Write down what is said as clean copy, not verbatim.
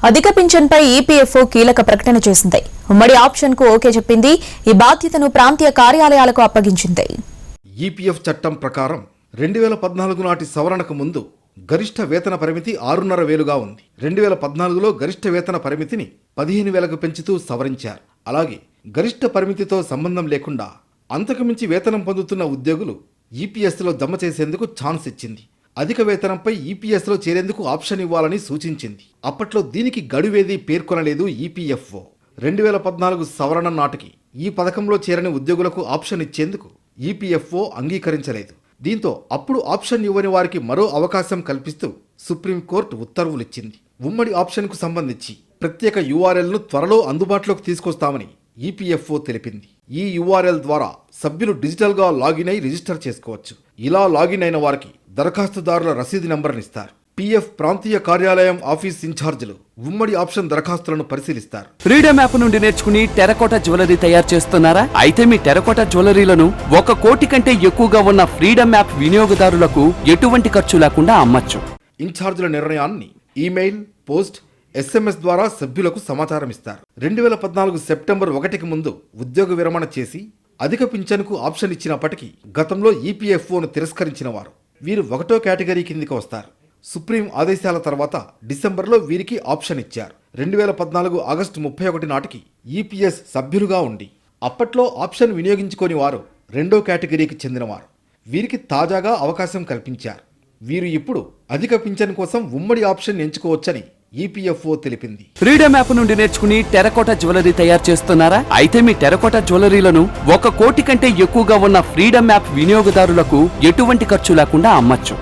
అధిక పింఛన్పై ఈపీఎఫ్ఓ కీలక ప్రకటన చేసింది. ఉమ్మడి ఆప్షన్కు ఓకే చెప్పింది. ఈ బాధ్యతను ప్రాంతీయ కార్యాలయాలకు అప్పగించింది. ఈపీఎఫ్ చట్టం ప్రకారం 2014 నాటి సవరణకు ముందు గరిష్ట వేతన పరిమితి 6,500గా ఉంది. 2014లో గరిష్ట వేతన పరిమితిని 15,000కు పెంచుతూ సవరించారు. అలాగే గరిష్ట పరిమితితో సంబంధం లేకుండా అంతకుమించి వేతనం పొందుతున్న ఉద్యోగులు ఈపీఎస్లో జమ చేసేందుకు ఛాన్స్ ఇచ్చింది. అధిక వేతనంపై ఈపీఎస్లో చేరేందుకు ఆప్షన్ ఇవ్వాలని సూచించింది. అప్పట్లో దీనికి గడువేదీ పేర్కొనలేదు ఈపీఎఫ్ఓ. 2014 సవరణ నాటికి ఈ పథకంలో చేరని ఉద్యోగులకు ఆప్షన్ ఇచ్చేందుకు ఈపీఎఫ్ఓ అంగీకరించలేదు. దీంతో అప్పుడు ఆప్షన్ ఇవ్వని వారికి మరో అవకాశం కల్పిస్తూ సుప్రీంకోర్టు ఉత్తర్వులిచ్చింది. ఉమ్మడి ఆప్షన్కు సంబంధించి ప్రత్యేక యూఆర్ఎల్ను త్వరలో అందుబాటులోకి తీసుకొస్తామని ఈపీఎఫ్ఓ తెలిపింది. ఈ యూఆర్ఎల్ ద్వారా సభ్యులు డిజిటల్గా లాగిన్ అయి రిజిస్టర్ చేసుకోవచ్చు. ఇలా లాగిన్ అయిన వారికి దరఖాస్తుదారుల రసీదు నంబర్ని ఇస్తారు. పీఎఫ్ ప్రాంతీయ కార్యాలయం ఆఫీస్ ఇన్ఛార్జీలు ఉమ్మడి ఆప్షన్ దరఖాస్తులను పరిశీలిస్తారు. ఫ్రీడమ్ యాప్ నుండి నేర్చుకుని టెరకోటా జ్యువెలరీ తయారు చేస్తున్నారా? అయితే మీ టెరకోటా జ్యువెలరీలను 1 కోటి కంటే ఎక్కువగా ఉన్న ఫ్రీడమ్ యాప్ వినియోగదారులకు ఎటువంటి ఖర్చు లేకుండా అమ్మచ్చు. ఇన్ఛార్జీల నిర్ణయాన్ని ఈమెయిల్, పోస్ట్, ఎస్ఎంఎస్ ద్వారా సభ్యులకు సమాచారం ఇస్తారు. 2014 సెప్టెంబర్ 1కి ముందు ఉద్యోగ విరమణ చేసి అధిక పింఛన్కు ఆప్షన్ ఇచ్చినప్పటికీ గతంలో ఈపీఎఫ్ఓను తిరస్కరించిన వారు వీరు 1వ కేటగిరీ కిందికి వస్తారు. సుప్రీం ఆదేశాల తర్వాత డిసెంబర్లో వీరికి ఆప్షన్ ఇచ్చారు. 2014 ఆగస్టు 31 నాటికి ఈపీఎస్ సభ్యులుగా ఉండి అప్పట్లో ఆప్షన్ వినియోగించుకోని వారు 2వ కేటగిరీకి చెందినవారు. వీరికి తాజాగా అవకాశం కల్పించారు. వీరు ఇప్పుడు అధిక పింఛన్ కోసం ఉమ్మడి ఆప్షన్ ఎంచుకోవచ్చని ఈపీఎఫ్ఓ తెలిపింది. ఫ్రీడమ్ యాప్ నుండి నేర్చుకుని టెరకోటా జ్యువెలరీ తయారు చేస్తున్నారా? అయితే మీ టెరకోటా జ్యువెలరీలను 1 కోటి కంటే ఎక్కువగా ఉన్న ఫ్రీడమ్ యాప్ వినియోగదారులకు ఎటువంటి ఖర్చు లేకుండా అమ్మచ్చు.